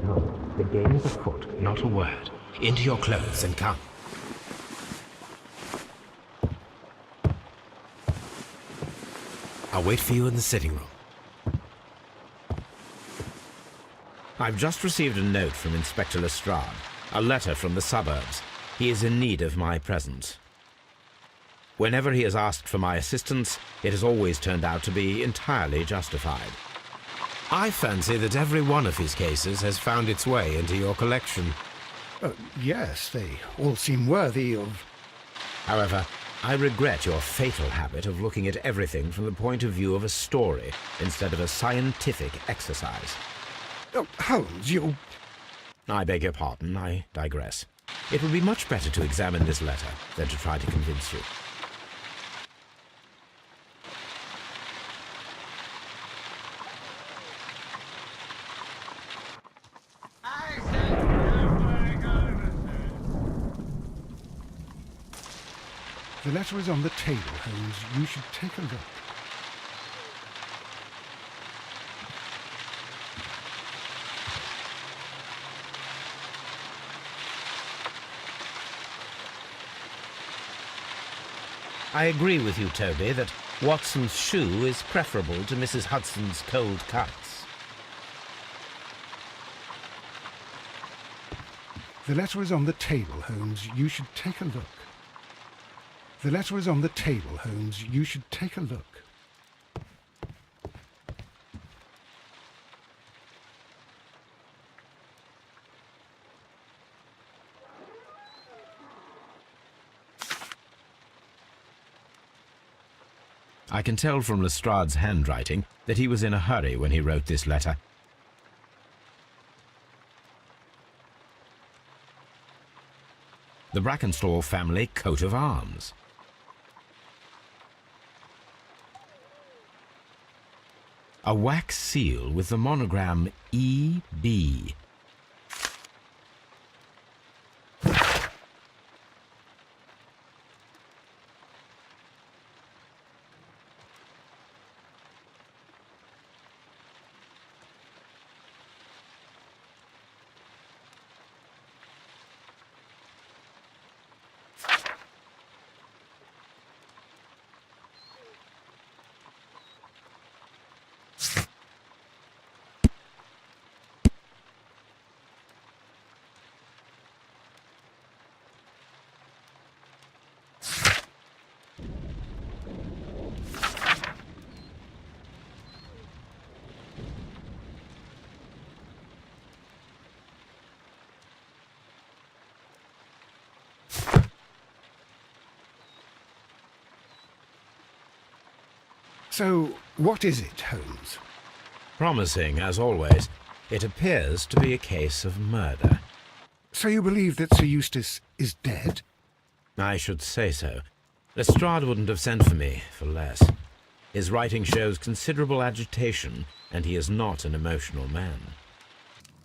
No, the game is afoot. Not a word. Into your clothes and come. I'll wait for you in the sitting room. I've just received a note from Inspector Lestrade, a letter from the suburbs. He is in need of my presence. Whenever he has asked for my assistance, it has always turned out to be entirely justified. I fancy that every one of his cases has found its way into your collection. Yes, they all seem worthy of... However, I regret your fatal habit of looking at everything from the point of view of a story instead of a scientific exercise. Oh, Holmes, you... I beg your pardon, I digress. It would be much better to examine this letter than to try to convince you. The letter is on the table, Holmes. You should take a look. I agree with you, Toby, that Watson's shoe is preferable to Mrs. Hudson's cold cuts. The letter is on the table, Holmes. You should take a look. The letter is on the table, Holmes. You should take a look. I can tell from Lestrade's handwriting that he was in a hurry when he wrote this letter. The Brackenstall family coat of arms. A wax seal with the monogram E.B. So, what is it, Holmes? Promising, as always, it appears to be a case of murder. So you believe that Sir Eustace is dead? I should say so. Lestrade wouldn't have sent for me for less. His writing shows considerable agitation, and he is not an emotional man.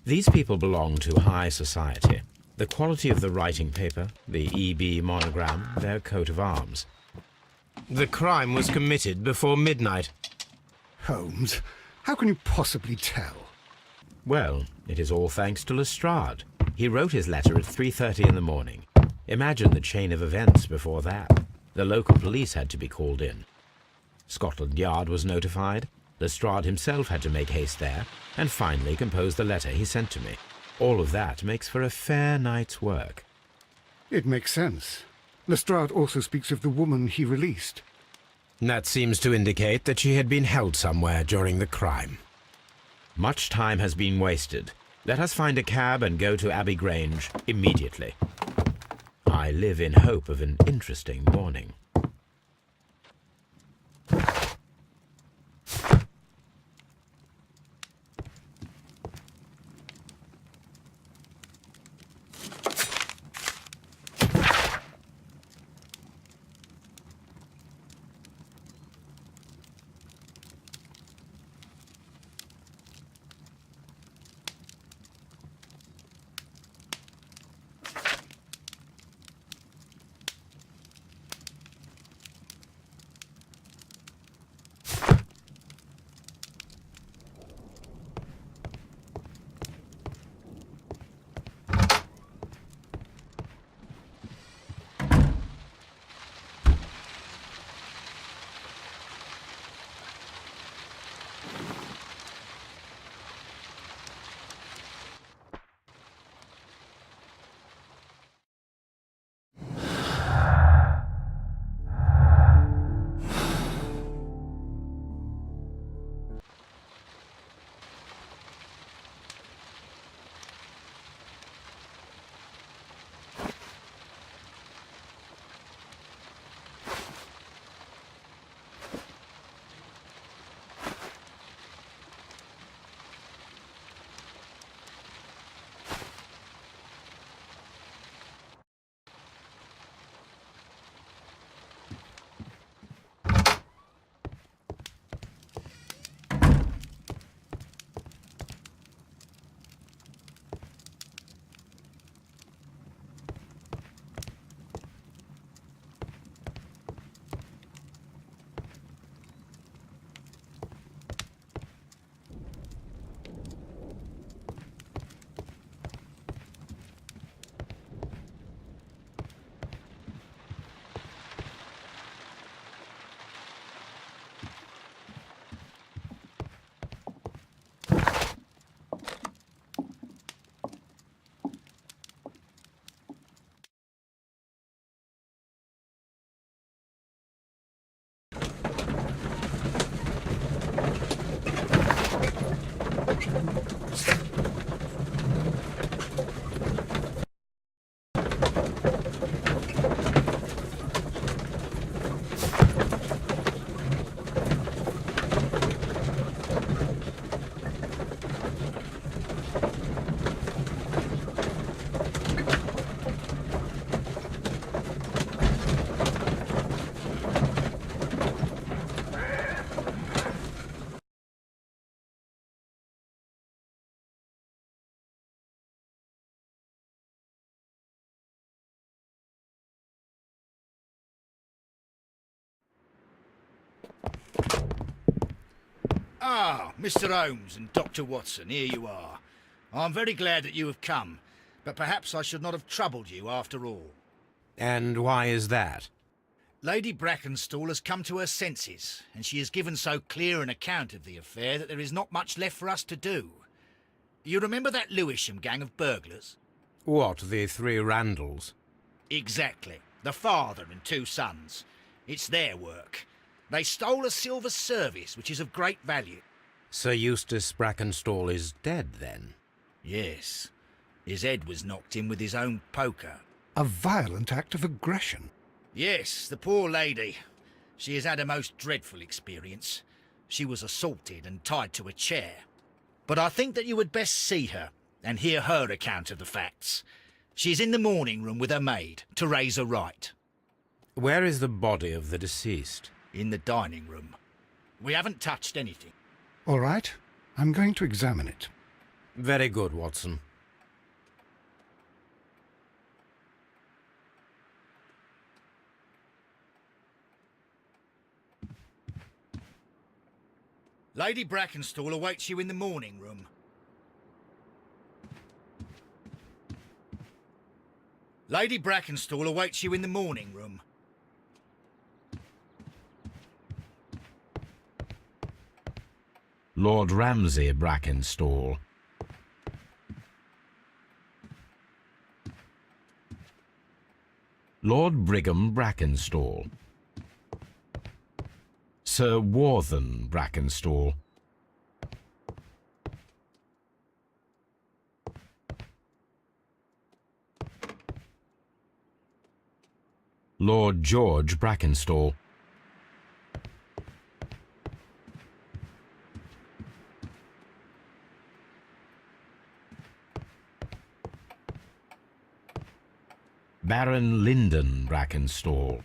These people belong to high society. The quality of the writing paper, the E.B. monogram, their coat of arms. The crime was committed before midnight. Holmes, how can you possibly tell? Well, it is all thanks to Lestrade. He wrote his letter at 3:30 in the morning. Imagine the chain of events before that. The local police had to be called in. Scotland Yard was notified. Lestrade himself had to make haste there, and finally compose the letter he sent to me. All of that makes for a fair night's work. It makes sense. Lestrade also speaks of the woman he released. That seems to indicate that she had been held somewhere during the crime. Much time has been wasted. Let us find a cab and go to Abbey Grange immediately. I live in hope of an interesting morning. Ah, Mr. Holmes and Dr. Watson, here you are. I'm very glad that you have come, but perhaps I should not have troubled you after all. And why is that? Lady Brackenstall has come to her senses, and she has given so clear an account of the affair that there is not much left for us to do. You remember that Lewisham gang of burglars? What, the three Randalls? Exactly. The father and two sons. It's their work. They stole a silver service, which is of great value. Sir Eustace Brackenstall is dead, then? Yes. His head was knocked in with his own poker. A violent act of aggression. Yes, the poor lady. She has had a most dreadful experience. She was assaulted and tied to a chair. But I think that you would best see her and hear her account of the facts. She's in the morning room with her maid, Teresa Wright. Where is the body of the deceased? In the dining room. We haven't touched anything. All right, I'm going to examine it. Very good, Watson. Lady Brackenstall awaits you in the morning room. Lady Brackenstall awaits you in the morning room. Lord Ramsay Brackenstall. Lord Brigham Brackenstall. Sir Warthen Brackenstall. Lord George Brackenstall. Baron Lyndon Brackenstall.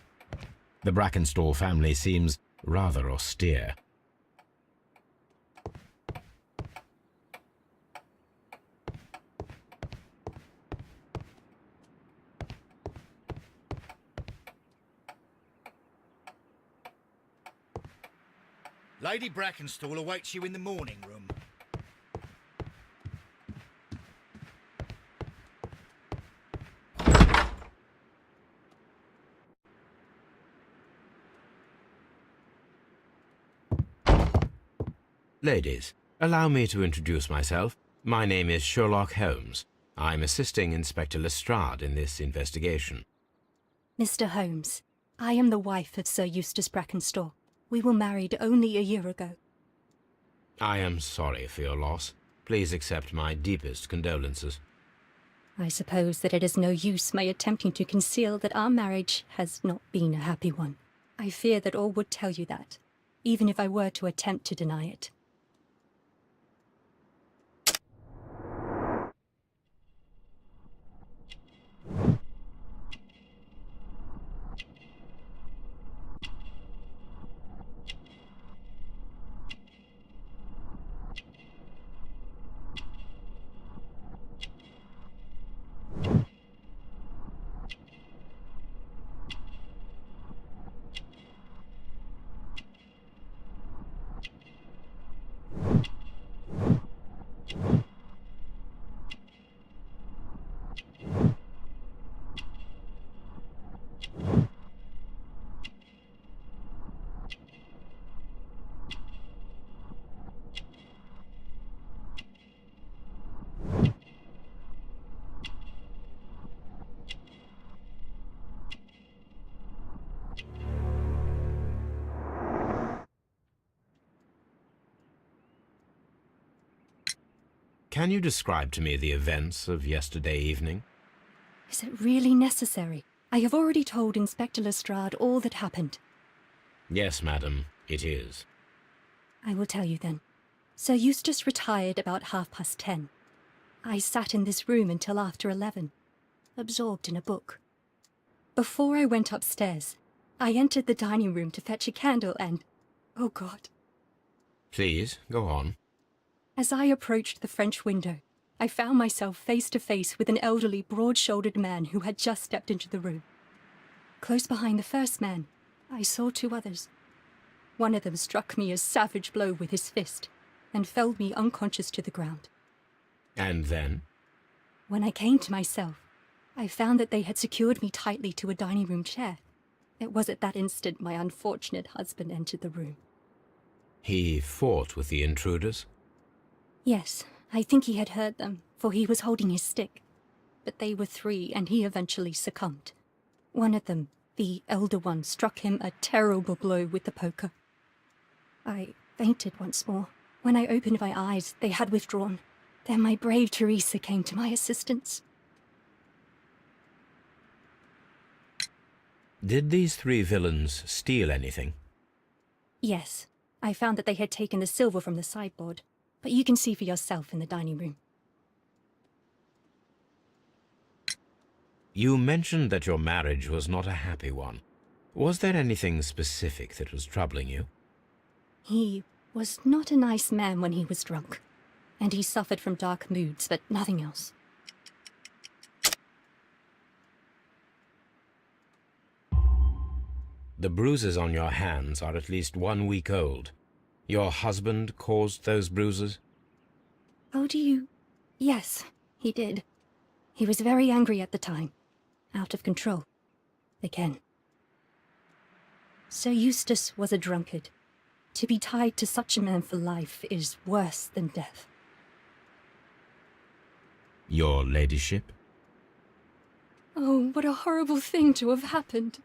The Brackenstall family seems rather austere. Lady Brackenstall awaits you in the morning room. Ladies, allow me to introduce myself. My name is Sherlock Holmes. I'm assisting Inspector Lestrade in this investigation. Mr. Holmes, I am the wife of Sir Eustace Brackenstall. We were married only a year ago. I am sorry for your loss. Please accept my deepest condolences. I suppose that it is no use my attempting to conceal that our marriage has not been a happy one. I fear that all would tell you that, even if I were to attempt to deny it. Can you describe to me the events of yesterday evening? Is it really necessary? I have already told Inspector Lestrade all that happened. Yes, madam, it is. I will tell you then. Sir Eustace retired about 10:30. I sat in this room until after 11, absorbed in a book. Before I went upstairs, I entered the dining room to fetch a candle and... oh God. Please, go on. As I approached the French window, I found myself face to face with an elderly, broad-shouldered man who had just stepped into the room. Close behind the first man, I saw two others. One of them struck me a savage blow with his fist and felled me unconscious to the ground. And then? When I came to myself, I found that they had secured me tightly to a dining room chair. It was at that instant my unfortunate husband entered the room. He fought with the intruders? Yes, I think he had heard them, for he was holding his stick. But they were 3, and he eventually succumbed. One of them, the elder one, struck him a terrible blow with the poker. I fainted once more. When I opened my eyes, they had withdrawn. Then my brave Teresa came to my assistance. Did these 3 villains steal anything? Yes, I found that they had taken the silver from the sideboard, but you can see for yourself in the dining room. You mentioned that your marriage was not a happy one. Was there anything specific that was troubling you? He was not a nice man when he was drunk, and he suffered from dark moods, but nothing else. The bruises on your hands are at least 1 week old. Your husband caused those bruises? Oh, do you? Yes, he did. He was very angry at the time. Out of control. Again. Sir Eustace was a drunkard. To be tied to such a man for life is worse than death. Your ladyship? Oh, what a horrible thing to have happened.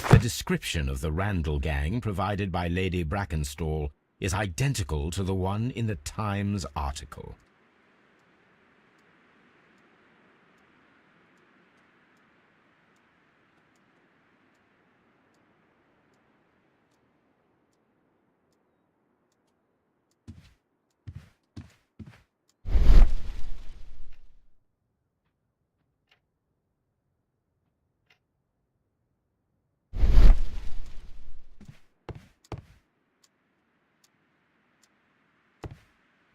The description of the Randall gang provided by Lady Brackenstall is identical to the one in the Times article.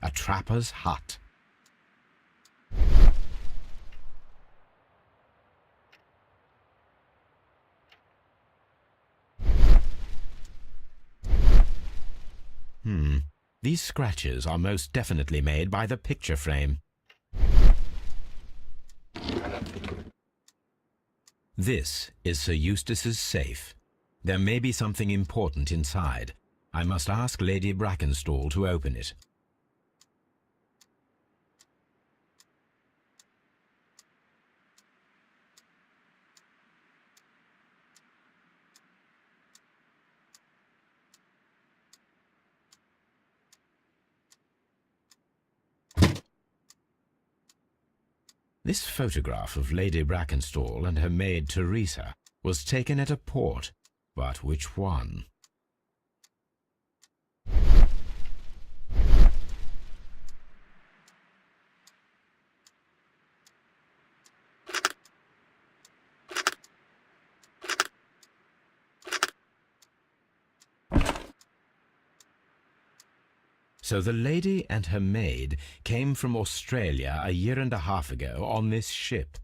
A trapper's hut. These scratches are most definitely made by the picture frame. This is Sir Eustace's safe. There may be something important inside. I must ask Lady Brackenstall to open it. This photograph of Lady Brackenstall and her maid Teresa was taken at a port, but which one? So the lady and her maid came from Australia a year and a half ago on this ship.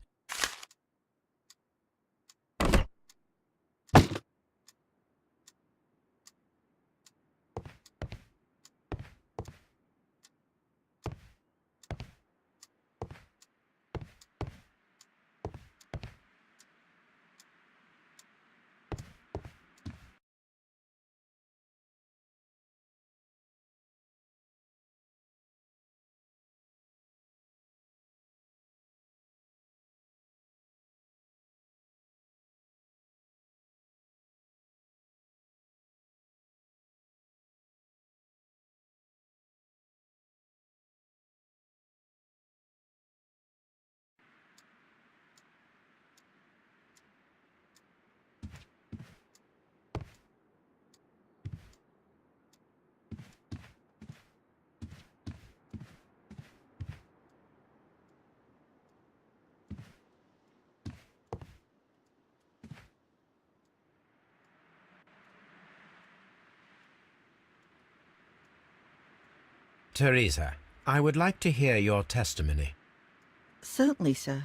Teresa, I would like to hear your testimony. Certainly, sir.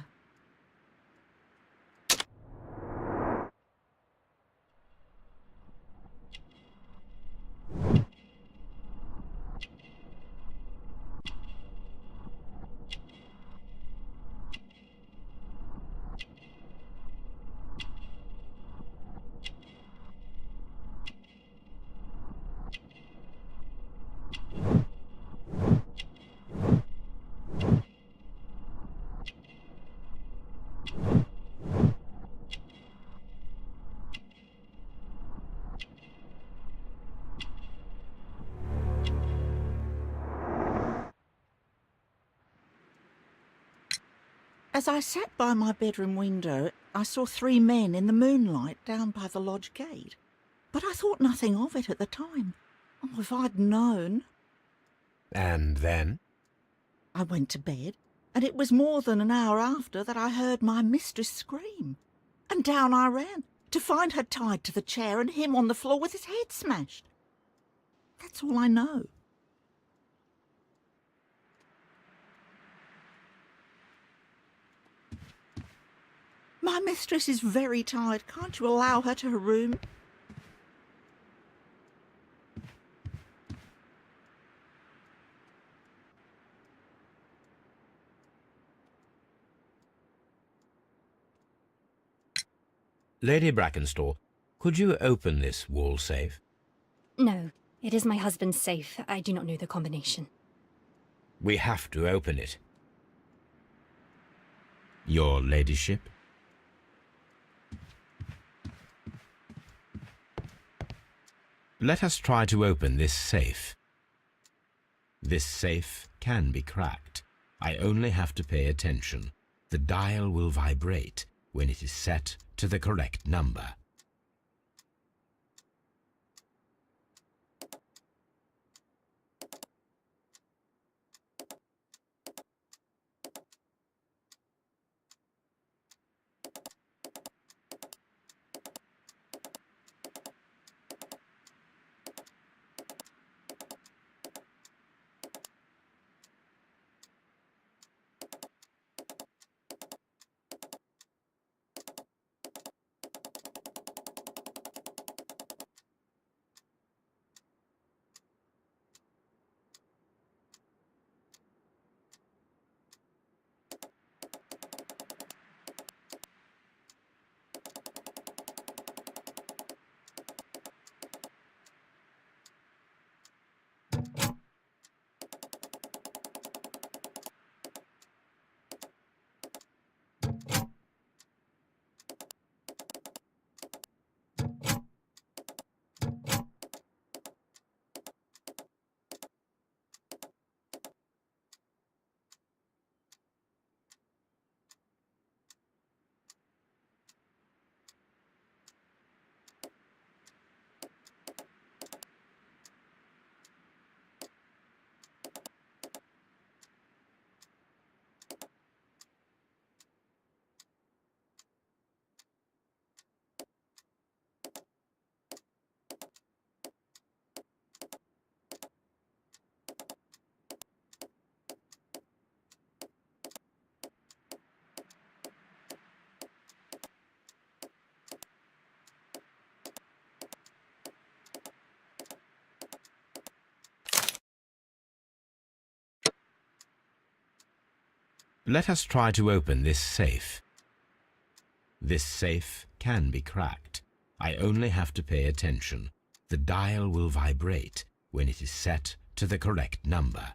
As I sat by my bedroom window, I saw 3 men in the moonlight down by the lodge gate. But I thought nothing of it at the time. Oh, if I'd known. And then? I went to bed, and it was more than an hour after that I heard my mistress scream. And down I ran, to find her tied to the chair and him on the floor with his head smashed. That's all I know. My mistress is very tired. Can't you allow her to her room? Lady Brackenstall, could you open this wall safe? No, it is my husband's safe. I do not know the combination. We have to open it. Your ladyship? Let us try to open this safe. This safe can be cracked. I only have to pay attention. The dial will vibrate when it is set to the correct number. Let us try to open this safe. This safe can be cracked. I only have to pay attention. The dial will vibrate when it is set to the correct number.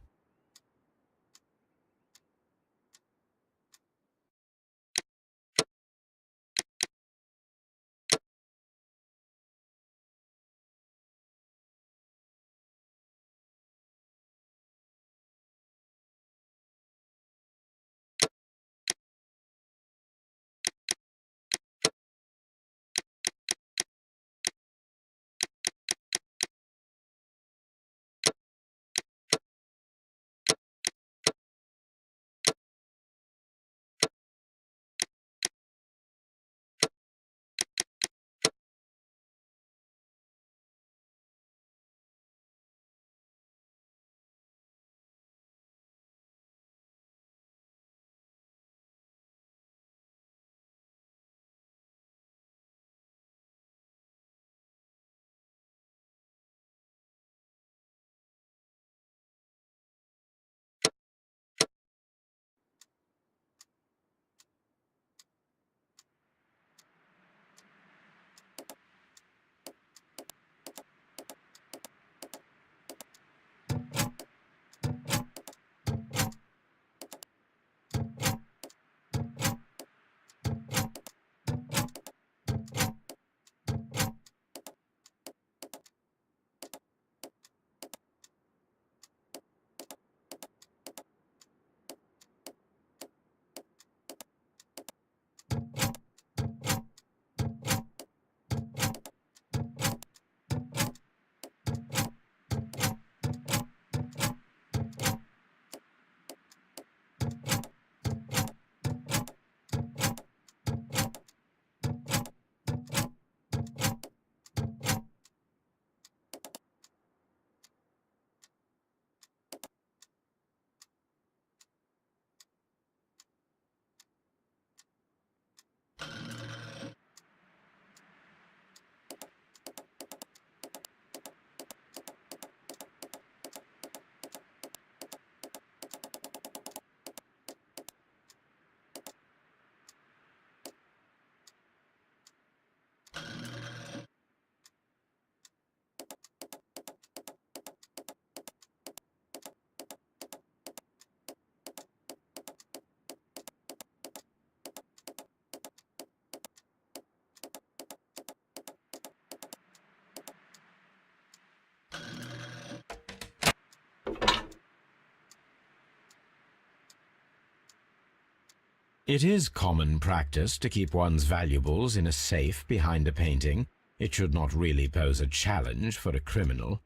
It is common practice to keep one's valuables in a safe behind a painting. It should not really pose a challenge for a criminal.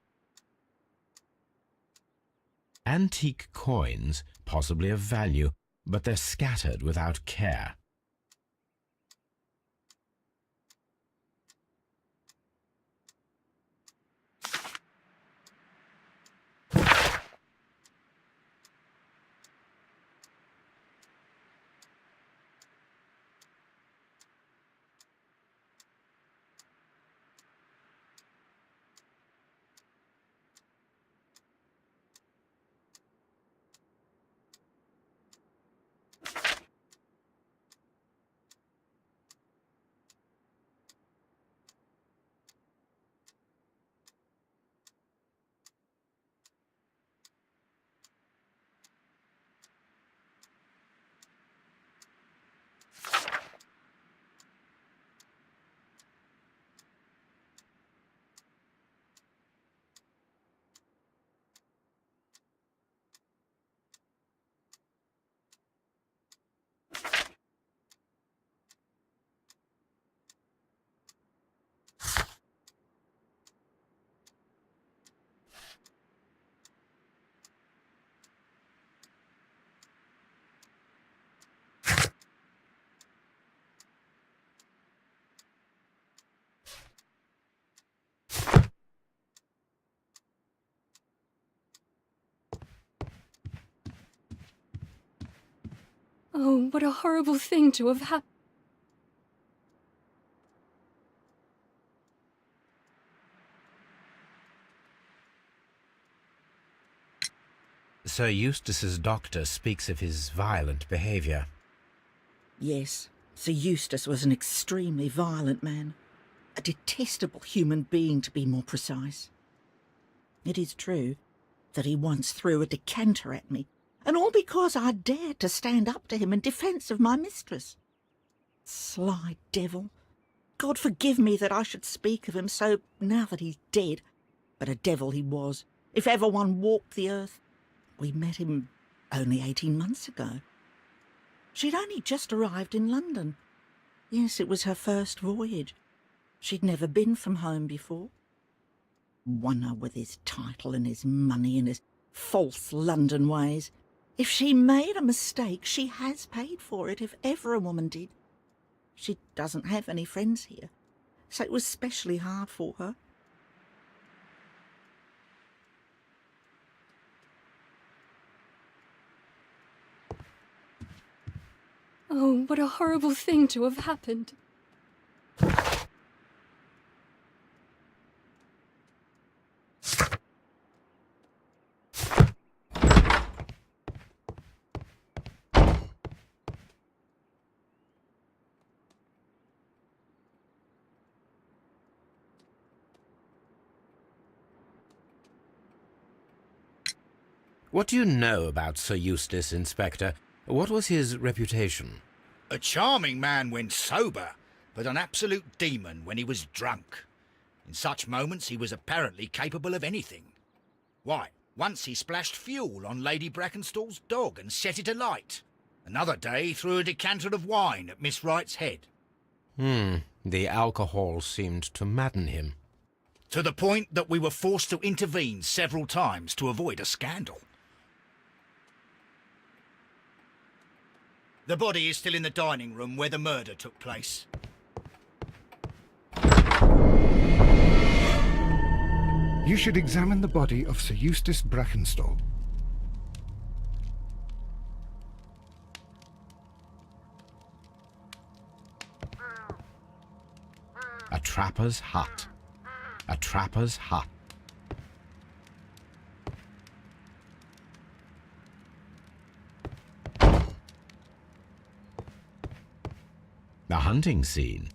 Antique coins, possibly of value, but they're scattered without care. Oh, what a horrible thing to have happened. Sir Eustace's doctor speaks of his violent behaviour. Yes, Sir Eustace was an extremely violent man. A detestable human being, to be more precise. It is true that he once threw a decanter at me, and all because I dared to stand up to him in defence of my mistress. Sly devil! God forgive me that I should speak of him so now that he's dead, but a devil he was, if ever one walked the earth. We met him only 18 months ago. She'd only just arrived in London. Yes, it was her first voyage. She'd never been from home before. Wonder with his title and his money and his false London ways. If she made a mistake, she has paid for it, if ever a woman did. She doesn't have any friends here, so it was specially hard for her. Oh, what a horrible thing to have happened. What do you know about Sir Eustace, Inspector? What was his reputation? A charming man when sober, but an absolute demon when he was drunk. In such moments he was apparently capable of anything. Why, once he splashed fuel on Lady Brackenstall's dog and set it alight. Another day he threw a decanter of wine at Miss Wright's head. The alcohol seemed to madden him. To the point that we were forced to intervene several times to avoid a scandal. The body is still in the dining room where the murder took place. You should examine the body of Sir Eustace Brackenstall. A trapper's hut. A trapper's hut. A hunting scene.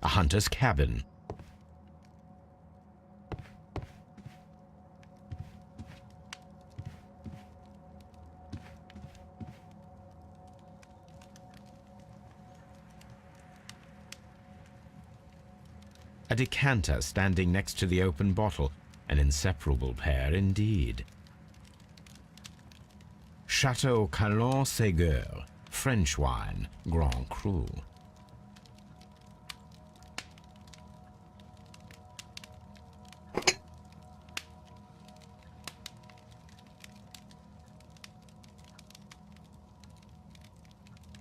A hunter's cabin. A decanter standing next to the open bottle, an inseparable pair indeed. Chateau Calon-Ségur, French wine, Grand Cru.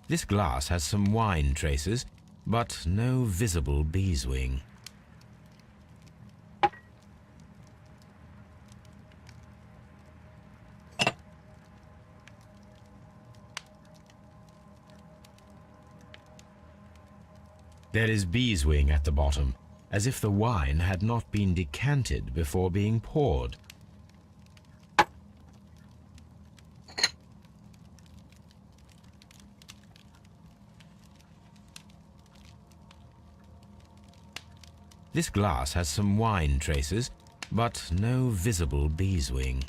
This glass has some wine traces, but no visible beeswing. There is beeswing at the bottom, as if the wine had not been decanted before being poured. This glass has some wine traces, but no visible beeswing.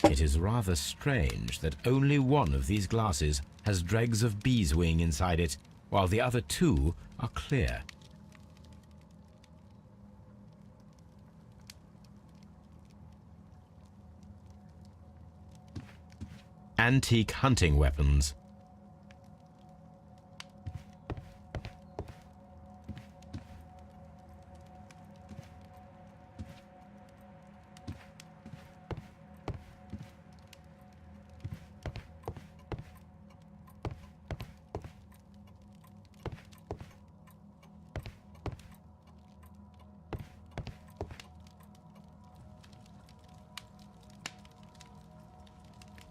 It is rather strange that only one of these glasses has dregs of beeswing inside it, while the other two are clear. Antique hunting weapons.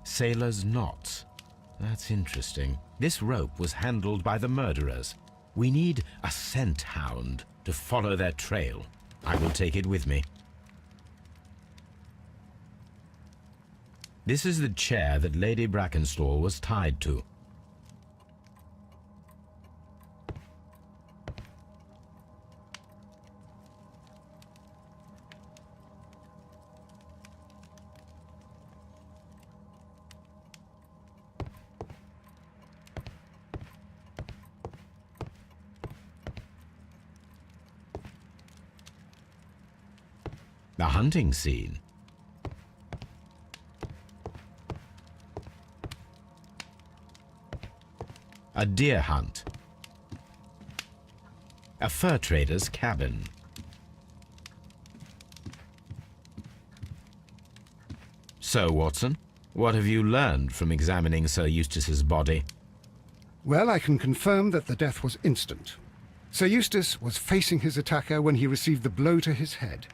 Sailor's knots. That's interesting. This rope was handled by the murderers. We need a scent hound to follow their trail. I will take it with me. This is the chair that Lady Brackenstall was tied to. The hunting scene. A deer hunt. A fur trader's cabin. So, Watson, what have you learned from examining Sir Eustace's body? Well, I can confirm that the death was instant. Sir Eustace was facing his attacker when he received the blow to his head.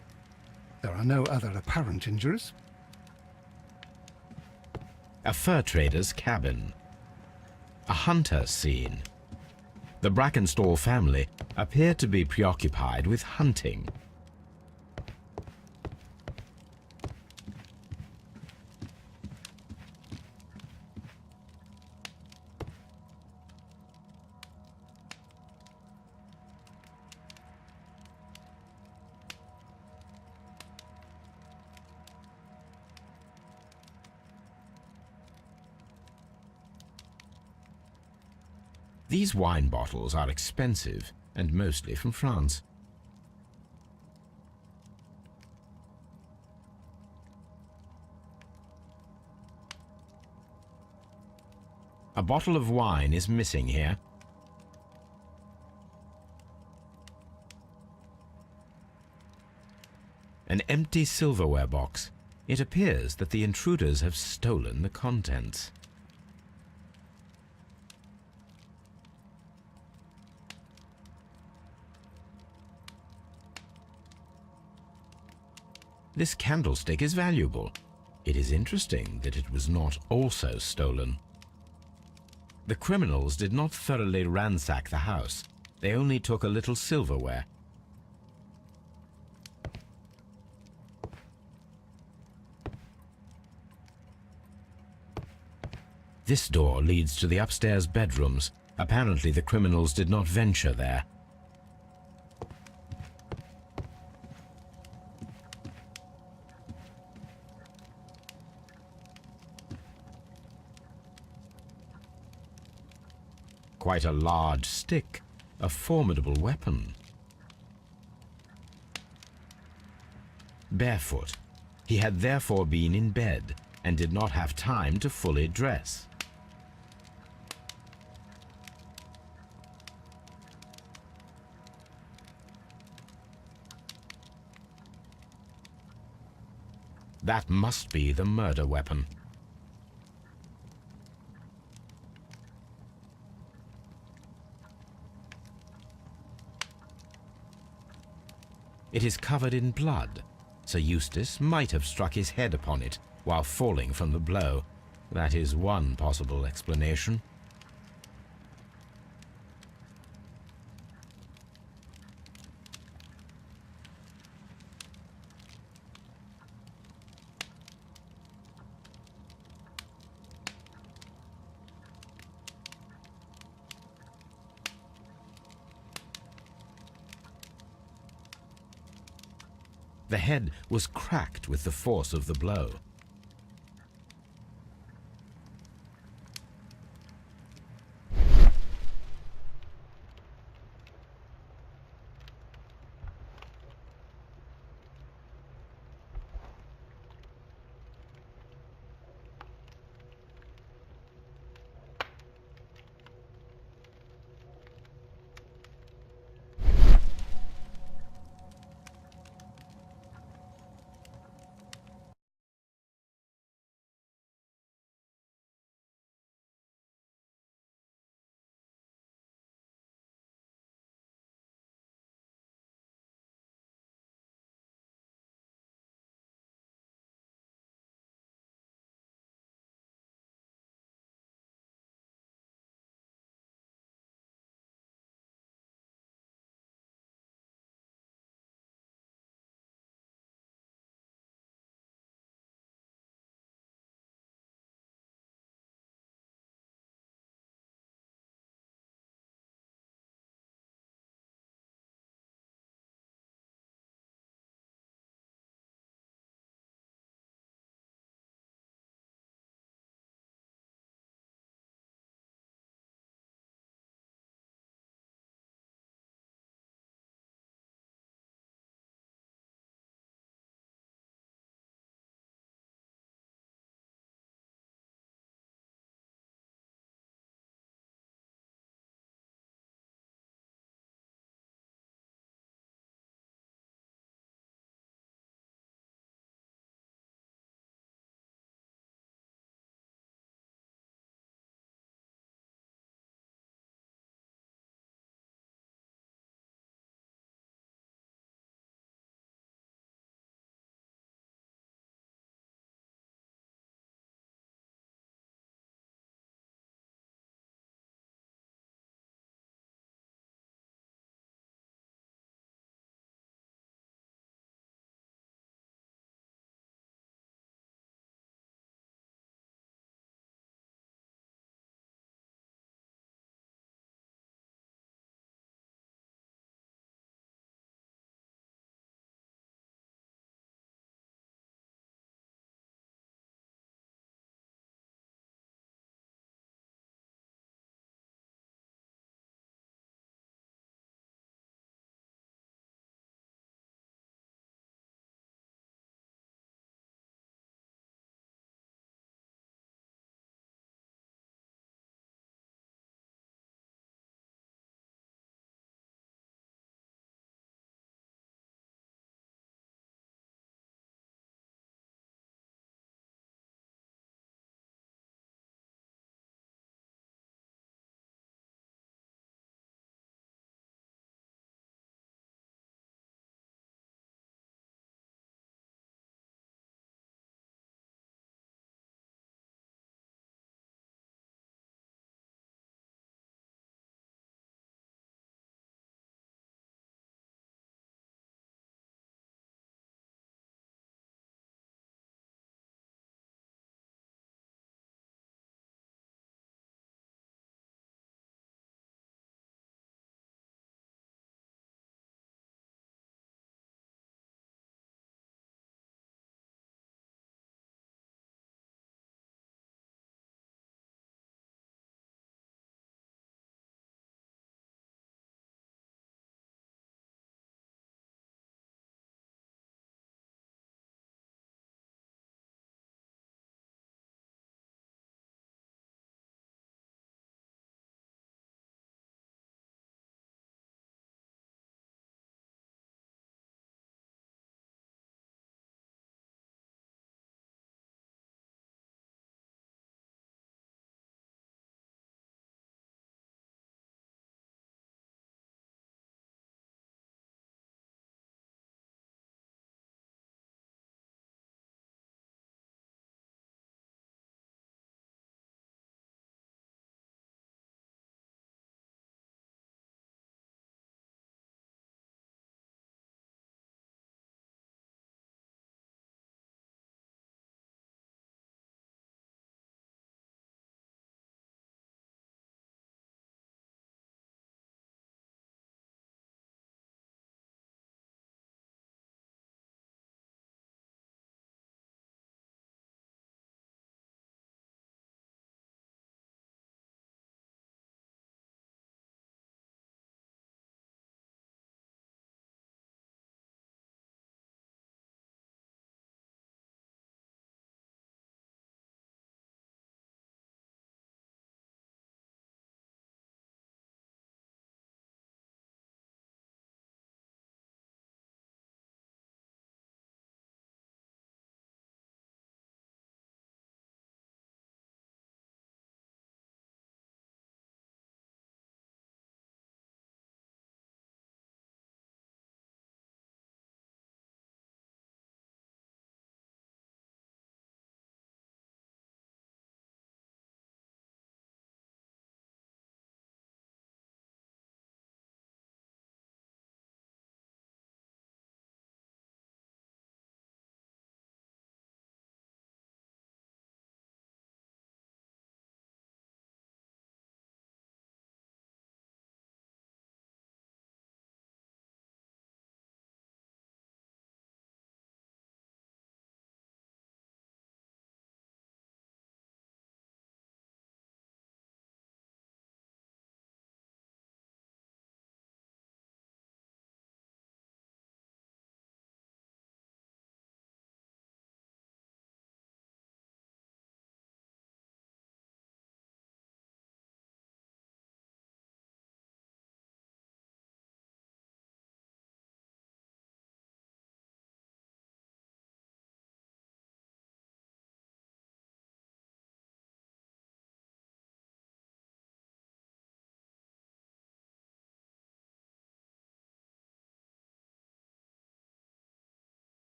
There are no other apparent injuries. A fur trader's cabin. A hunter scene. The Brackenstall family appear to be preoccupied with hunting. These wine bottles are expensive and mostly from France. A bottle of wine is missing here. An empty silverware box. It appears that the intruders have stolen the contents. This candlestick is valuable. It is interesting that it was not also stolen. The criminals did not thoroughly ransack the house. They only took a little silverware. This door leads to the upstairs bedrooms. Apparently the criminals did not venture there. Quite a large stick, a formidable weapon. Barefoot, he had therefore been in bed and did not have time to fully dress. That must be the murder weapon. It is covered in blood. Sir Eustace might have struck his head upon it while falling from the blow. That is one possible explanation. The head was cracked with the force of the blow.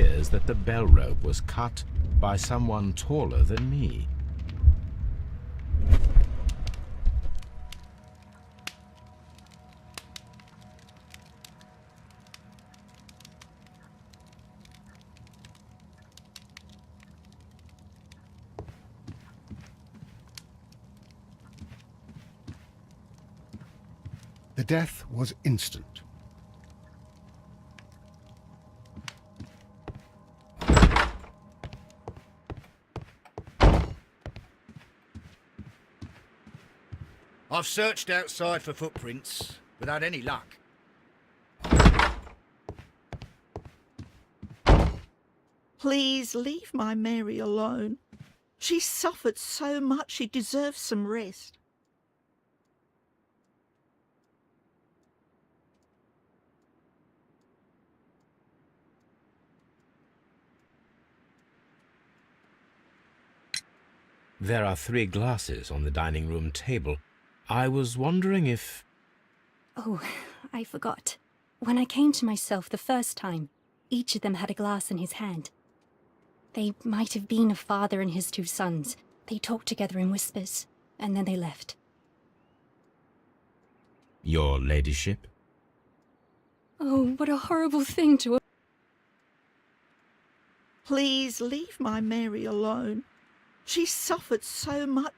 appears that the bell rope was cut by someone taller than me. The death was instant. I've searched outside for footprints without any luck. Please leave my Mary alone. She suffered so much, she deserves some rest. There are 3 glasses on the dining room table. I was wondering if... Oh, I forgot. When I came to myself the first time, each of them had a glass in his hand. They might have been a father and his 2 sons. They talked together in whispers, and then they left. Your ladyship? Oh, what a horrible thing to... Please leave my Mary alone. She suffered so much.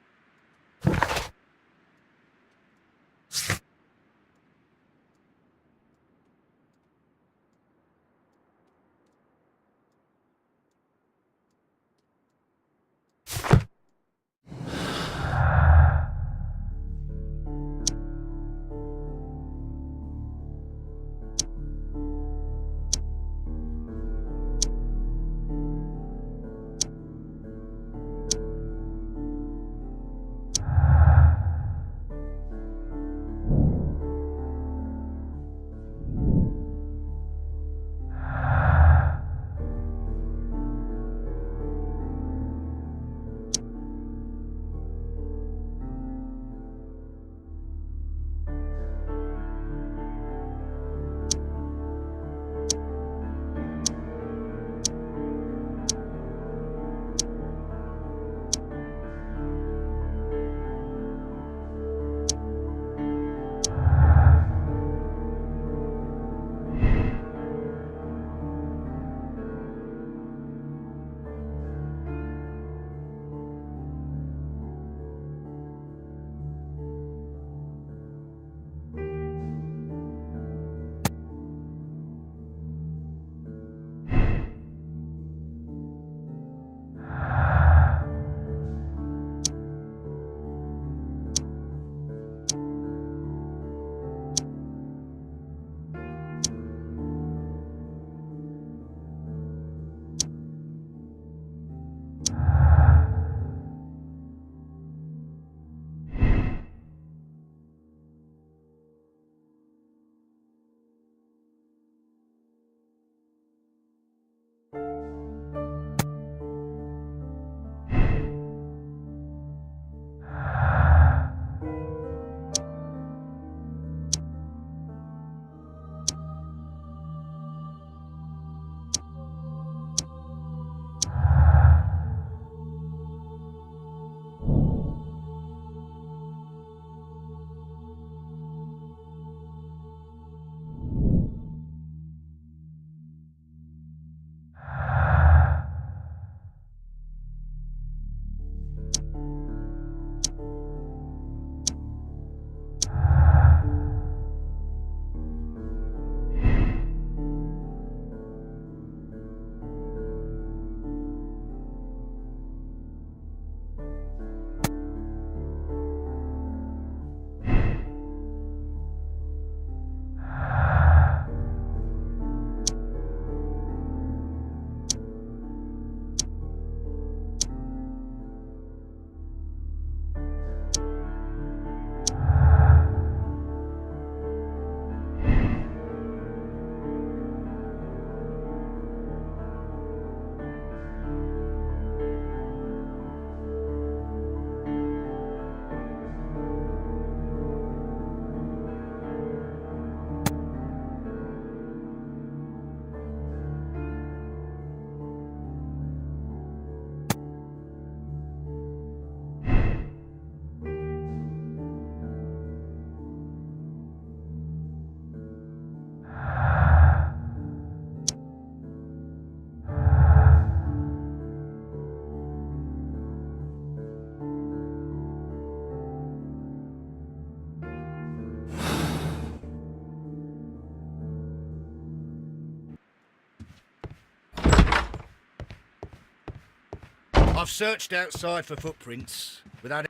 I've searched outside for footprints without...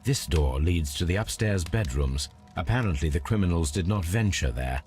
This door leads to the upstairs bedrooms. Apparently the criminals did not venture there.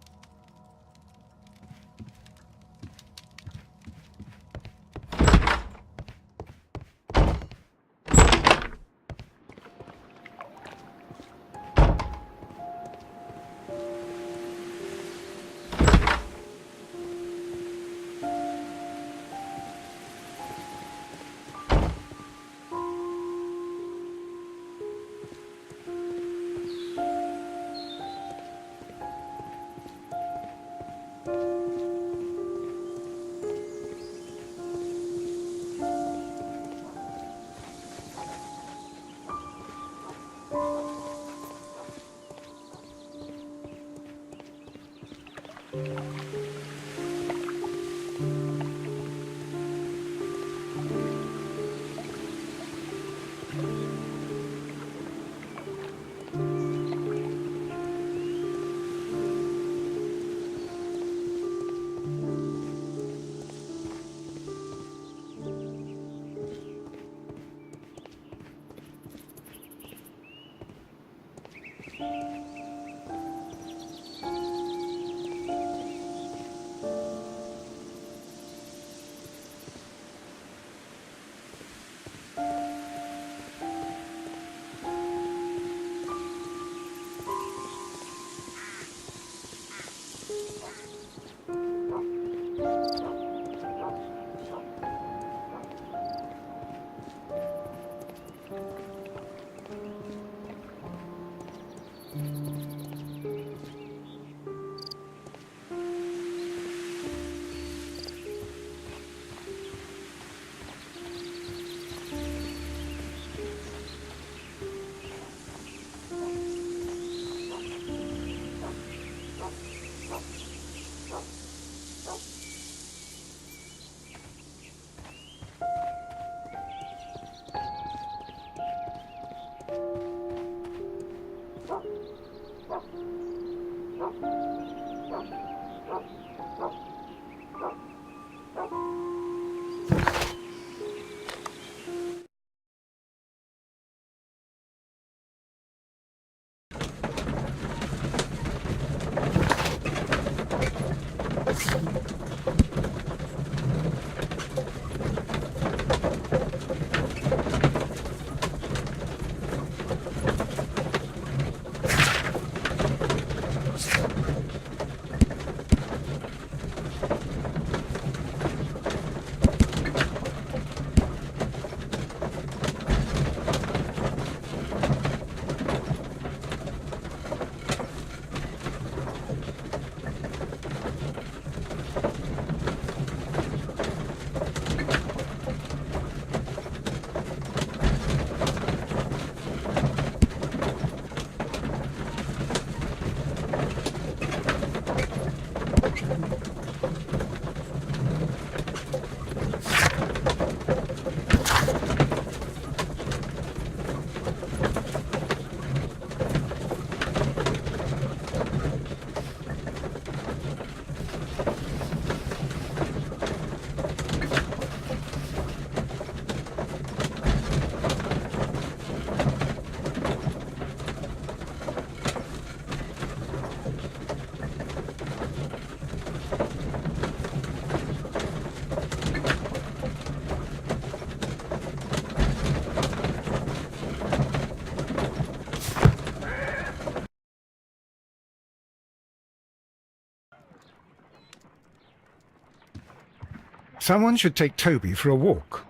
Someone should take Toby for a walk.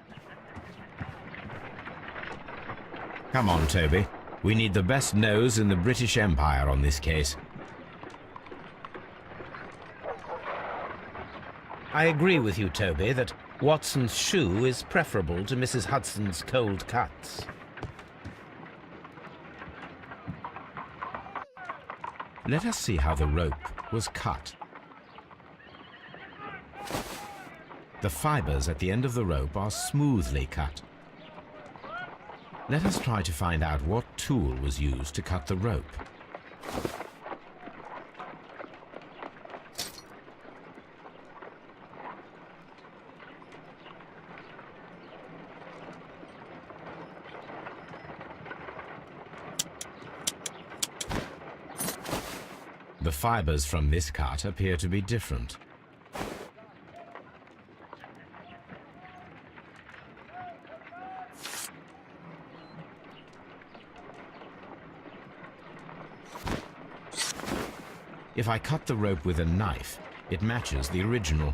Come on, Toby. We need the best nose in the British Empire on this case. I agree with you, Toby, that Watson's shoe is preferable to Mrs. Hudson's cold cuts. Let us see how the rope was cut. The fibers at the end of the rope are smoothly cut. Let us try to find out what tool was used to cut the rope. The fibers from this cut appear to be different. If I cut the rope with a knife, it matches the original.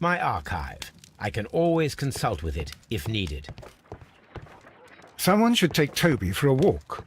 My archive. I can always consult with it if needed. Someone should take Toby for a walk.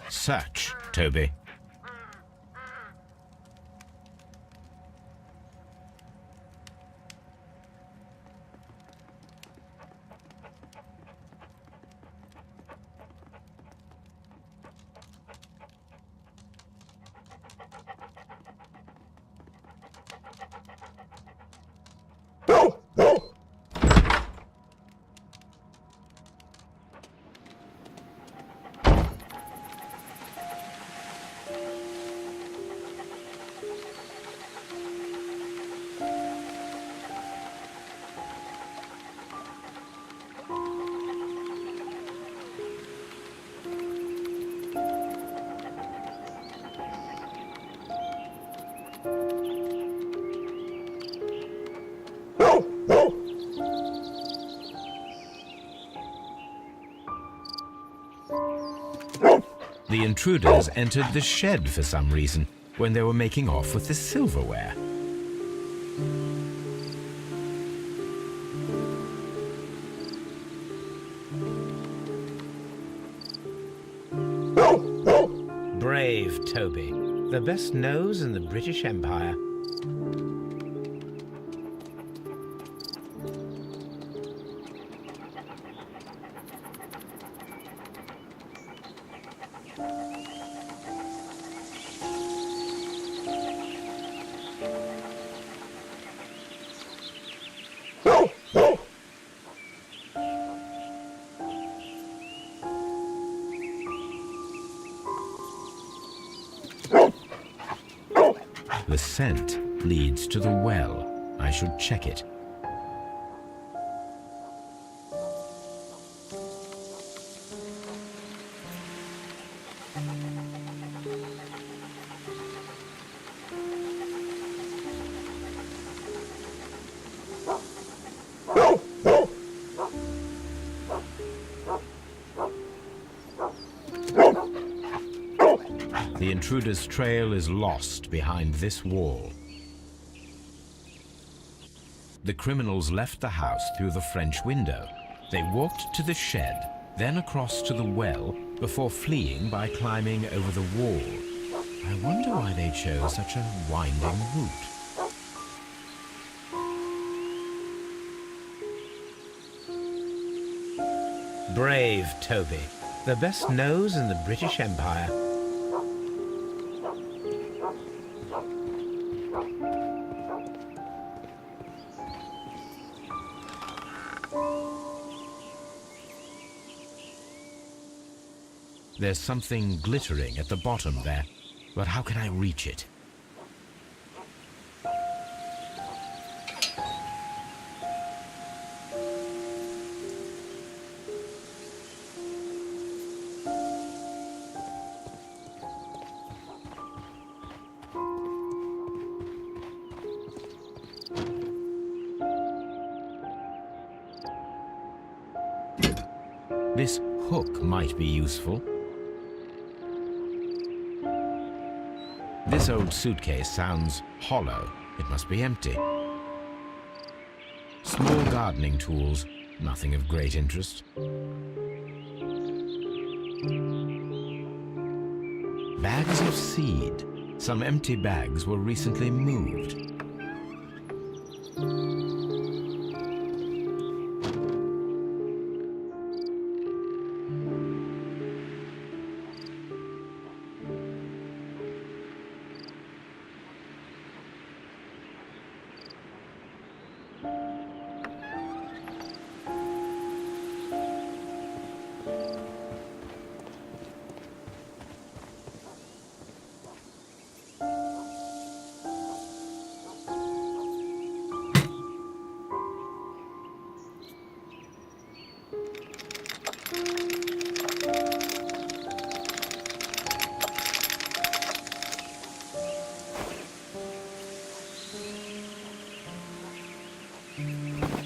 Search, Toby. The intruders entered the shed for some reason when they were making off with the silverware. Brave Toby, the best nose in the British Empire. The scent leads to the well. I should check it. The intruder's trail is lost behind this wall. The criminals left the house through the French window. They walked to the shed, then across to the well, before fleeing by climbing over the wall. I wonder why they chose such a winding route. Brave Toby, the best nose in the British Empire. There's something glittering at the bottom there, but how can I reach it? This hook might be useful. This old suitcase sounds hollow. It must be empty. Small gardening tools, nothing of great interest. Bags of seed. Some empty bags were recently moved.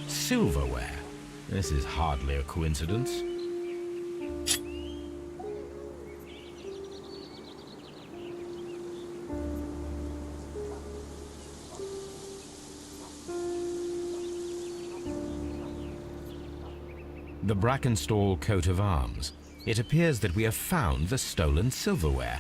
Silverware. This is hardly a coincidence. The Brackenstall coat of arms. It appears that we have found the stolen silverware.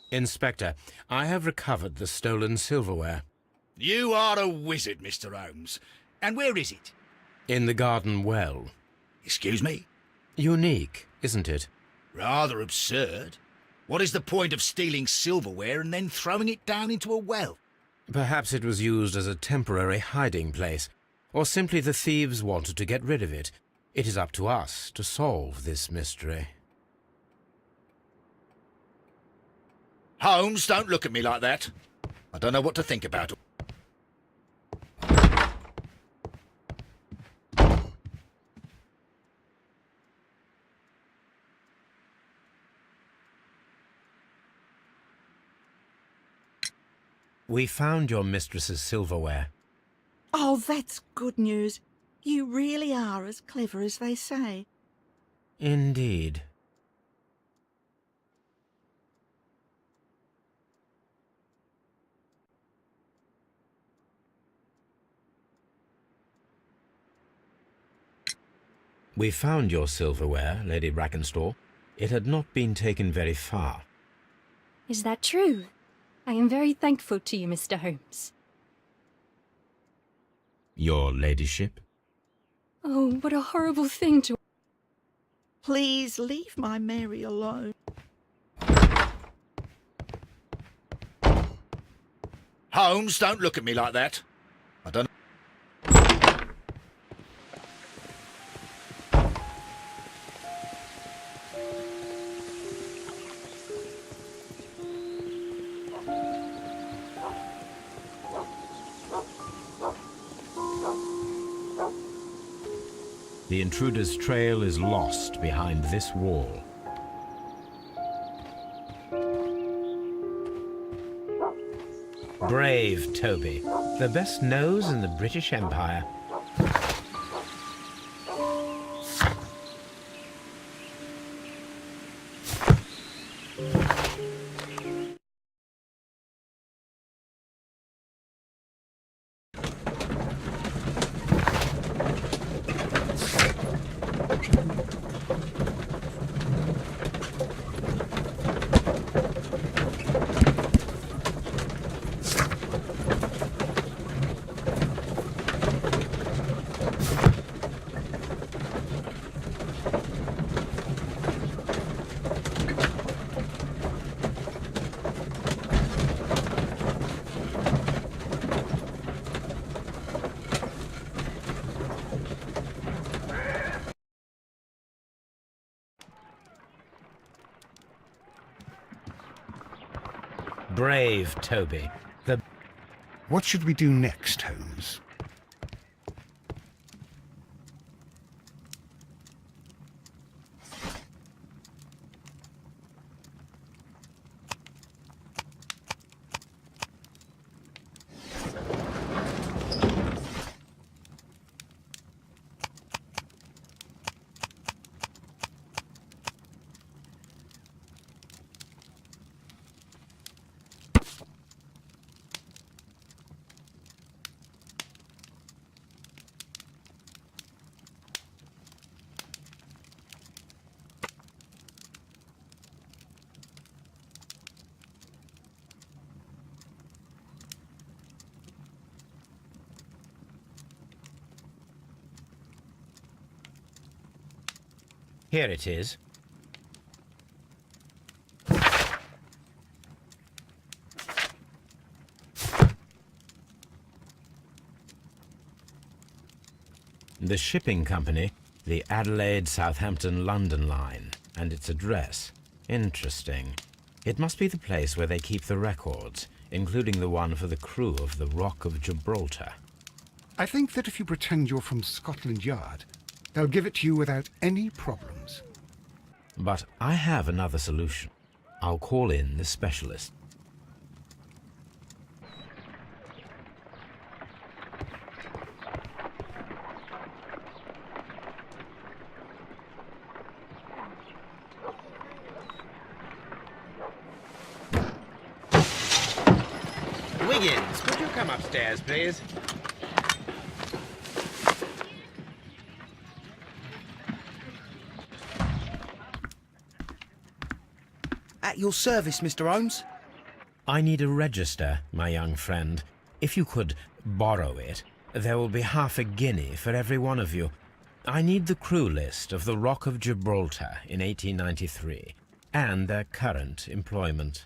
Inspector, I have recovered the stolen silverware. You are a wizard, Mr. Holmes. And where is it? In the garden well. Excuse me? Unique, isn't it? Rather absurd. What is the point of stealing silverware and then throwing it down into a well? Perhaps it was used as a temporary hiding place, or simply the thieves wanted to get rid of it. It is up to us to solve this mystery. Holmes, don't look at me like that. I don't know what to think about it. We found your mistress's silverware. Oh, that's good news. You really are as clever as they say. Indeed. We found your silverware, Lady Brackenstall. It had not been taken very far. Is that true? I am very thankful to you, Mr. Holmes. Your ladyship? Oh, what a horrible thing to... Please leave my Mary alone. Holmes, don't look at me like that. I don't... The intruder's trail is lost behind this wall. Brave Toby, the best nose in the British Empire. Brave Toby, the... What should we do next, Holmes? Here it is. The shipping company, the Adelaide, Southampton, London line, and its address. Interesting. It must be the place where they keep the records, including the one for the crew of the Rock of Gibraltar. I think that if you pretend you're from Scotland Yard, they'll give it to you without any problems. But I have another solution. I'll call in the specialist. Wiggins, would you come upstairs, please? At your service, Mr. Holmes. I need a register, my young friend. If you could borrow it, there will be half a guinea for every one of you. I need the crew list of the Rock of Gibraltar in 1893, and their current employment.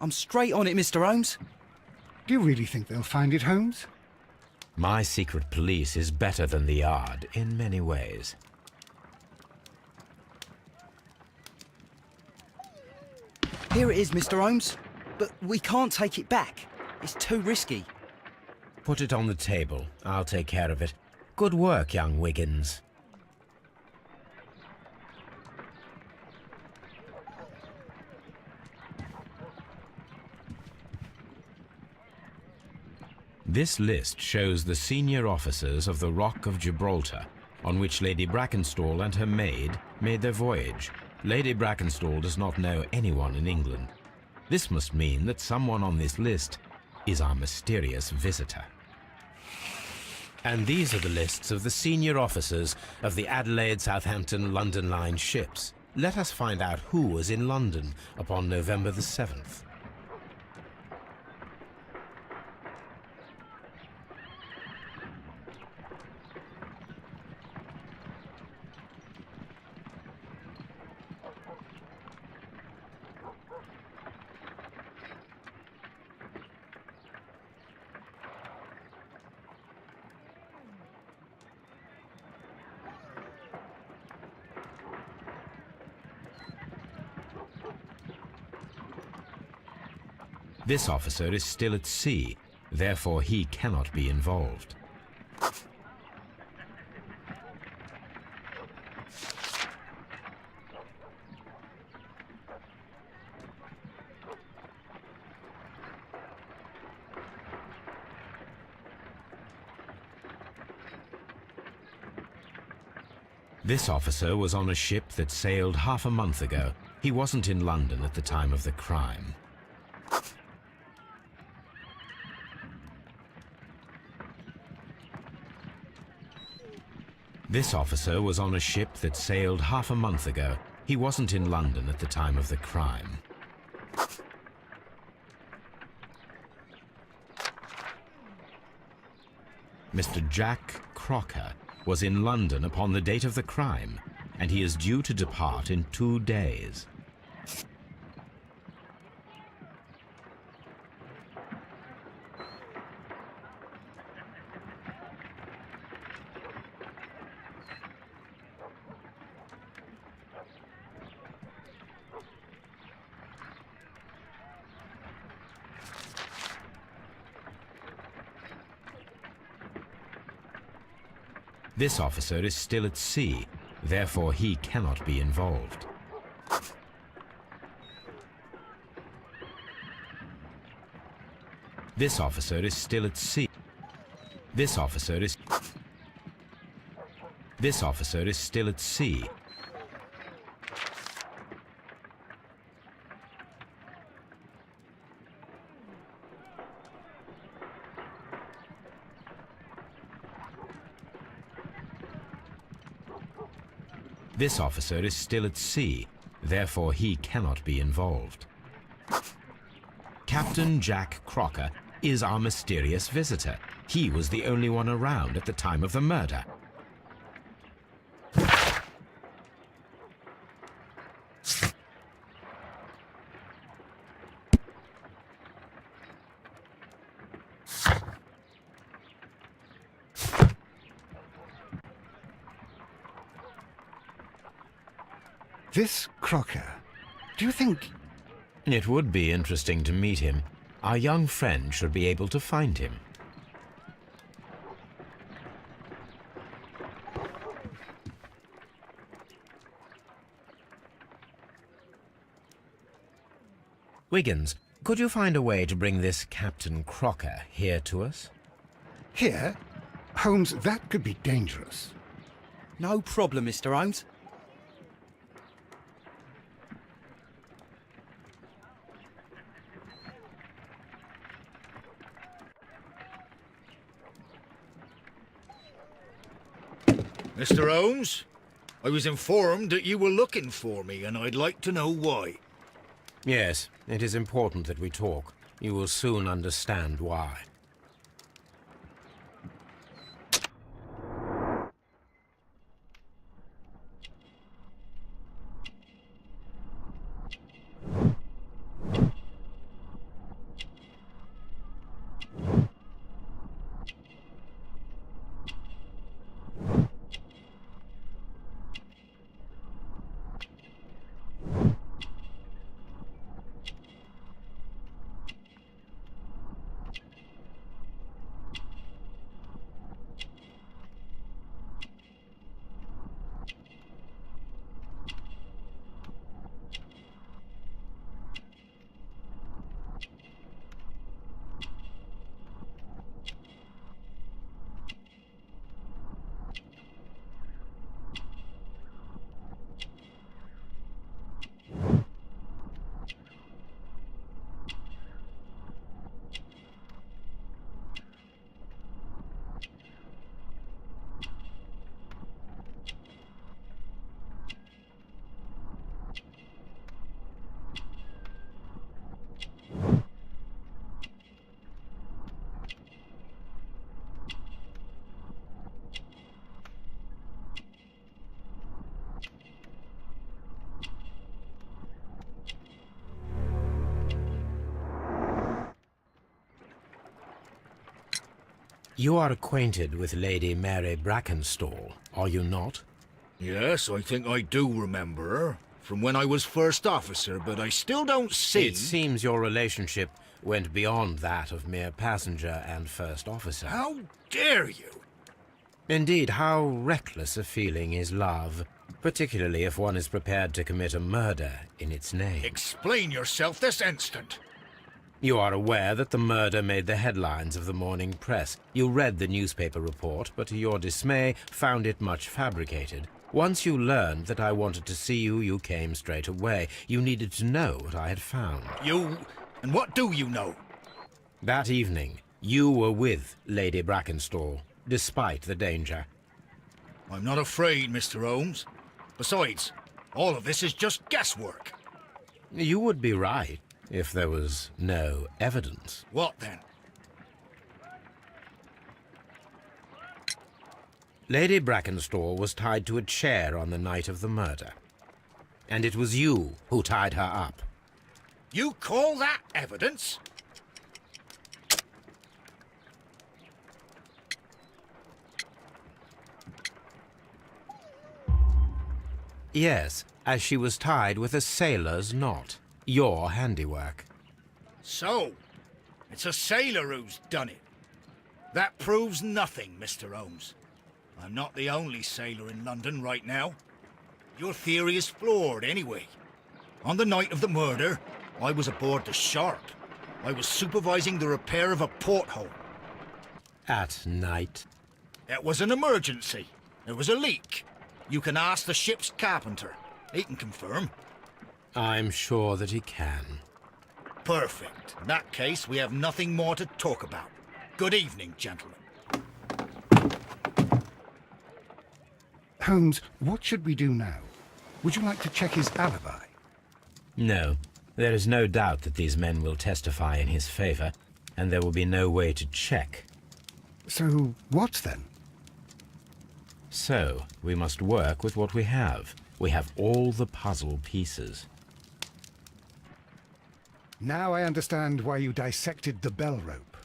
I'm straight on it, Mr. Holmes. Do you really think they'll find it, Holmes? My secret police is better than the Yard in many ways. Here it is, Mr. Holmes. But we can't take it back. It's too risky. Put it on the table. I'll take care of it. Good work, young Wiggins. This list shows the senior officers of the Rock of Gibraltar, on which Lady Brackenstall and her maid made their voyage. Lady Brackenstall does not know anyone in England. This must mean that someone on this list is our mysterious visitor. And these are the lists of the senior officers of the Adelaide, Southampton, London Line ships. Let us find out who was in London upon November the 7th. This officer is still at sea, therefore he cannot be involved. This officer was on a ship that sailed half a month ago. He wasn't in London at the time of the crime. This officer was on a ship that sailed half a month ago. He wasn't in London at the time of the crime. Mr. Jack Crocker was in London upon the date of the crime, and he is due to depart in 2 days. This officer is still at sea, therefore he cannot be involved. This officer is still at sea. This officer is still at sea. This officer is still at sea, therefore he cannot be involved. Captain Jack Crocker is our mysterious visitor. He was the only one around at the time of the murder. This Crocker, do you think... It would be interesting to meet him. Our young friend should be able to find him. Wiggins, could you find a way to bring this Captain Crocker here to us? Here? Holmes, that could be dangerous. No problem, Mr. Holmes. Mr. Holmes, I was informed that you were looking for me, and I'd like to know why. Yes, it is important that we talk. You will soon understand why. You are acquainted with Lady Mary Brackenstall, are you not? Yes, I think I do remember her. From when I was first officer, but I still don't see... It seems your relationship went beyond that of mere passenger and first officer. How dare you? Indeed, how reckless a feeling is love, particularly if one is prepared to commit a murder in its name. Explain yourself this instant. You are aware that the murder made the headlines of the morning press. You read the newspaper report, but to your dismay, found it much fabricated. Once you learned that I wanted to see you, you came straight away. You needed to know what I had found. You... and what do you know? That evening, you were with Lady Brackenstall, despite the danger. I'm not afraid, Mr. Holmes. Besides, all of this is just guesswork. You would be right, if there was no evidence. What then? Lady Brackenstall was tied to a chair on the night of the murder. And it was you who tied her up. You call that evidence? Yes, as she was tied with a sailor's knot. Your handiwork. So, it's a sailor who's done it. That proves nothing, Mr. Holmes. I'm not the only sailor in London right now. Your theory is flawed anyway. On the night of the murder, I was aboard the Sharp. I was supervising the repair of a porthole. At night? It was an emergency. There was a leak. You can ask the ship's carpenter. He can confirm. I'm sure that he can. Perfect. In that case, we have nothing more to talk about. Good evening, gentlemen. Holmes, what should we do now? Would you like to check his alibi? No. There is no doubt that these men will testify in his favor, and there will be no way to check. So, what then? So, we must work with what we have. We have all the puzzle pieces. Now I understand why you dissected the bell rope.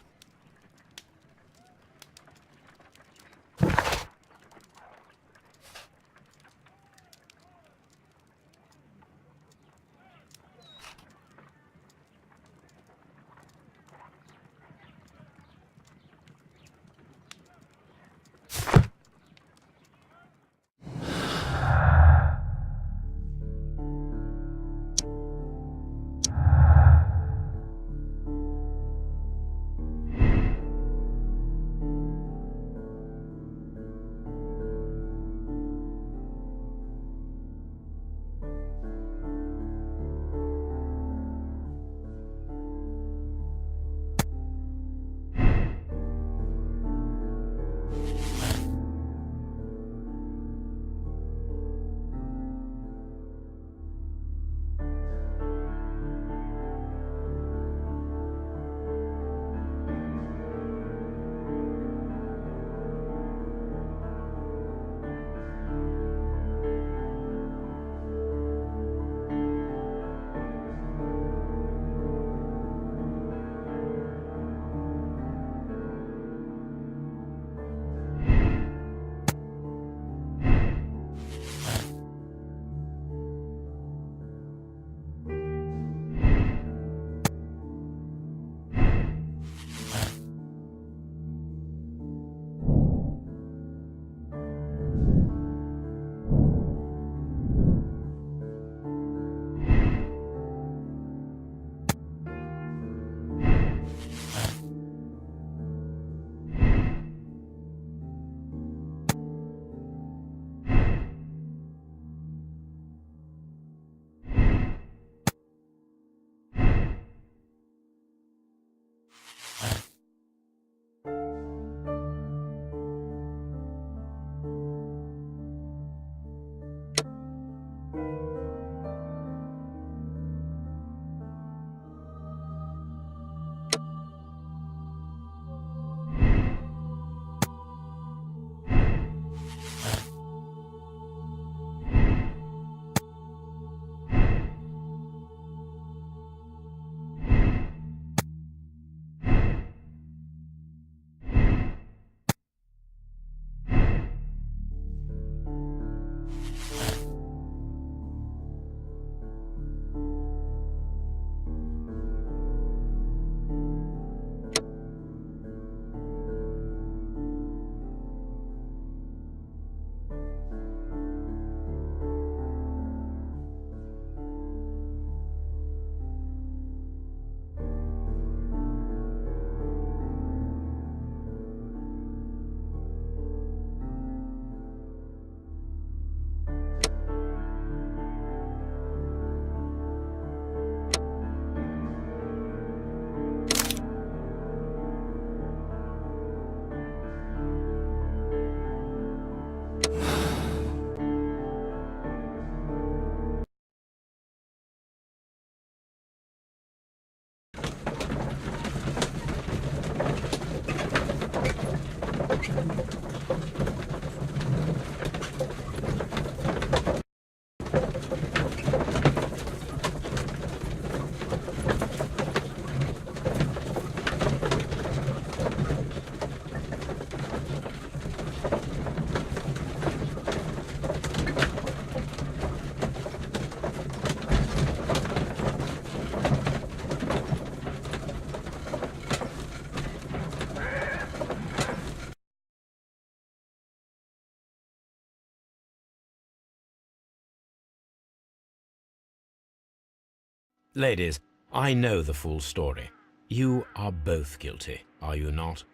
Ladies, I know the full story. You are both guilty, are you not?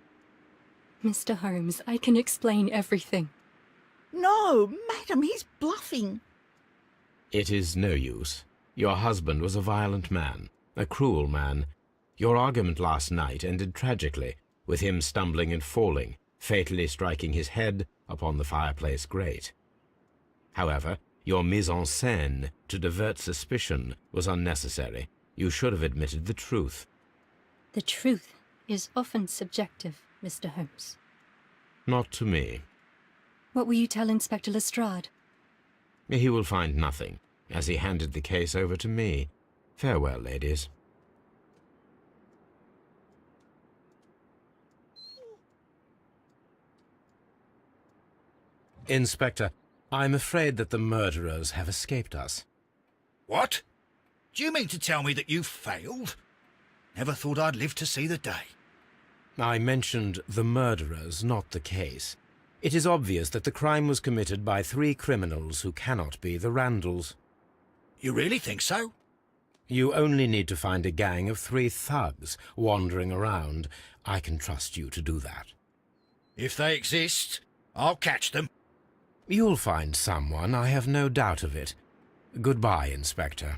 Mr. Holmes, I can explain everything. No, madam, he's bluffing. It is no use. Your husband was a violent man, a cruel man. Your argument last night ended tragically, with him stumbling and falling, fatally striking his head upon the fireplace grate. However, your mise en scène to divert suspicion was unnecessary. You should have admitted the truth. The truth is often subjective, Mr. Holmes. Not to me. What will you tell Inspector Lestrade? He will find nothing, as he handed the case over to me. Farewell, ladies. Inspector, I'm afraid that the murderers have escaped us. What? Do you mean to tell me that you failed? Never thought I'd live to see the day. I mentioned the murderers, not the case. It is obvious that the crime was committed by 3 criminals who cannot be the Randalls. You really think so? You only need to find a gang of 3 thugs wandering around. I can trust you to do that. If they exist, I'll catch them. You'll find someone, I have no doubt of it. Goodbye, Inspector.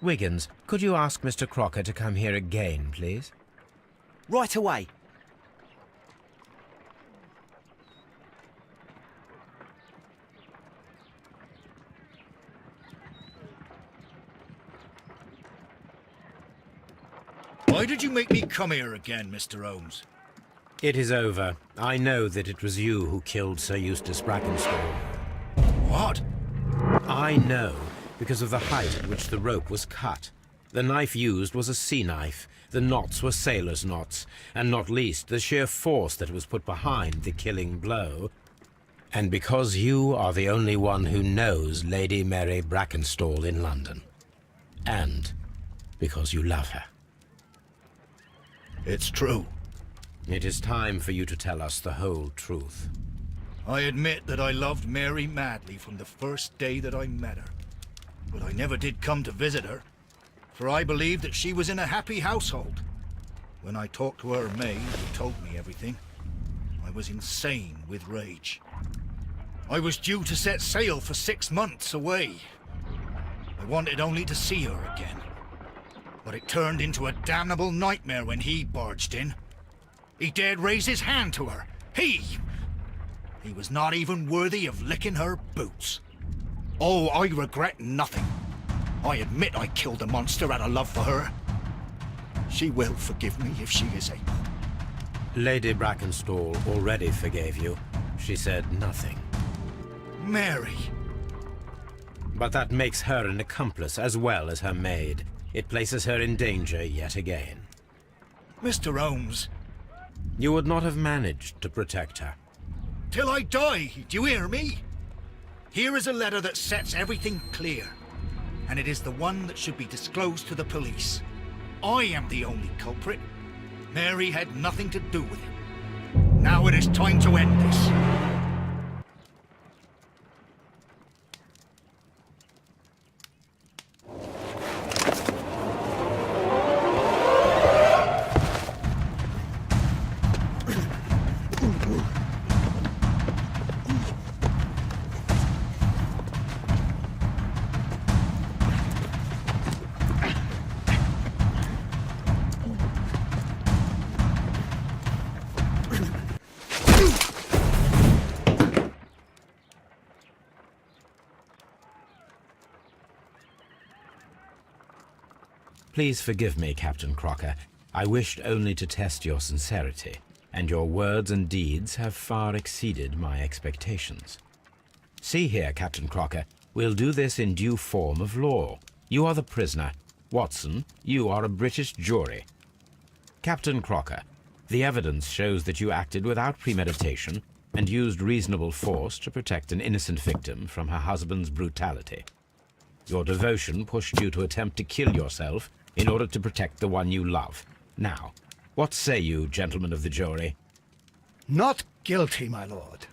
Wiggins, could you ask Mr. Crocker to come here again, please? Right away. Why did you make me come here again, Mr. Holmes? It is over. I know that it was you who killed Sir Eustace Brackenstall. What? I know, because of the height at which the rope was cut. The knife used was a sea knife. The knots were sailor's knots, and not least the sheer force that was put behind the killing blow. And because you are the only one who knows Lady Mary Brackenstall in London. And because you love her. It's true. It is time for you to tell us the whole truth. I admit that I loved Mary madly from the first day that I met her. But I never did come to visit her, for I believed that she was in a happy household. When I talked to her maid, who told me everything, I was insane with rage. I was due to set sail for 6 months away. I wanted only to see her again. But it turned into a damnable nightmare when he barged in. He dared raise his hand to her. He! He was not even worthy of licking her boots. Oh, I regret nothing. I admit I killed the monster out of love for her. She will forgive me if she is able. Lady Brackenstall already forgave you. She said nothing. Mary. But that makes her an accomplice as well as her maid. It places her in danger yet again. Mr. Holmes. You would not have managed to protect her. Till I die, do you hear me? Here is a letter that sets everything clear. And it is the one that should be disclosed to the police. I am the only culprit. Mary had nothing to do with it. Now it is time to end this. Please forgive me, Captain Crocker. I wished only to test your sincerity, and your words and deeds have far exceeded my expectations. See here, Captain Crocker, we'll do this in due form of law. You are the prisoner. Watson, you are a British jury. Captain Crocker, the evidence shows that you acted without premeditation and used reasonable force to protect an innocent victim from her husband's brutality. Your devotion pushed you to attempt to kill yourself in order to protect the one you love. Now, what say you, gentlemen of the jury? Not guilty, my lord.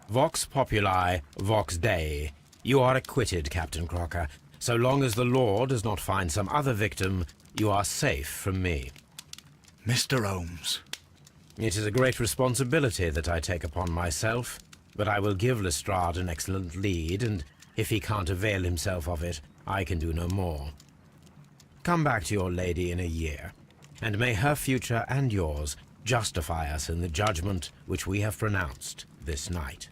Vox populi, vox Dei. You are acquitted, Captain Crocker. So long as the law does not find some other victim, you are safe from me. Mr. Holmes. It is a great responsibility that I take upon myself, but I will give Lestrade an excellent lead, and if he can't avail himself of it, I can do no more. Come back to your lady in a year, and may her future and yours justify us in the judgment which we have pronounced this night.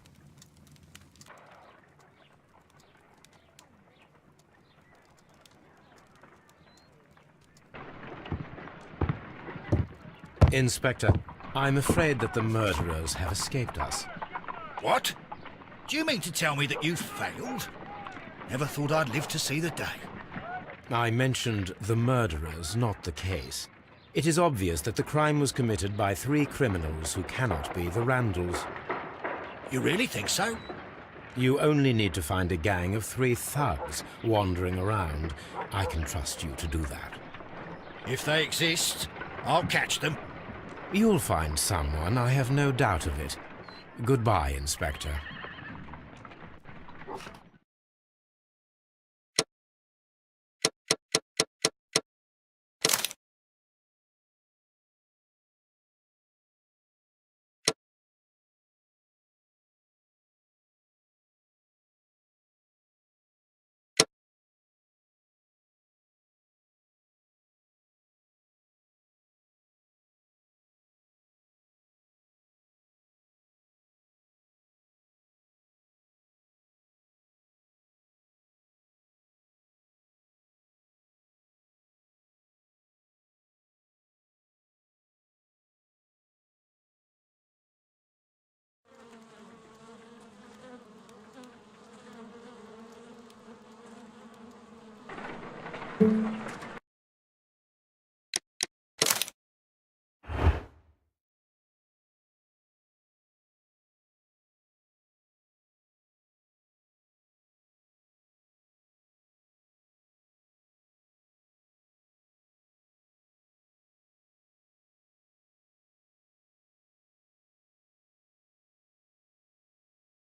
Inspector, I'm afraid that the murderers have escaped us. What? Do you mean to tell me that you failed? Never thought I'd live to see the day. I mentioned the murderers, not the case. It is obvious that the crime was committed by 3 criminals who cannot be the Randalls. You really think so? You only need to find a gang of 3 thugs wandering around. I can trust you to do that. If they exist, I'll catch them. You'll find someone, I have no doubt of it. Goodbye, Inspector.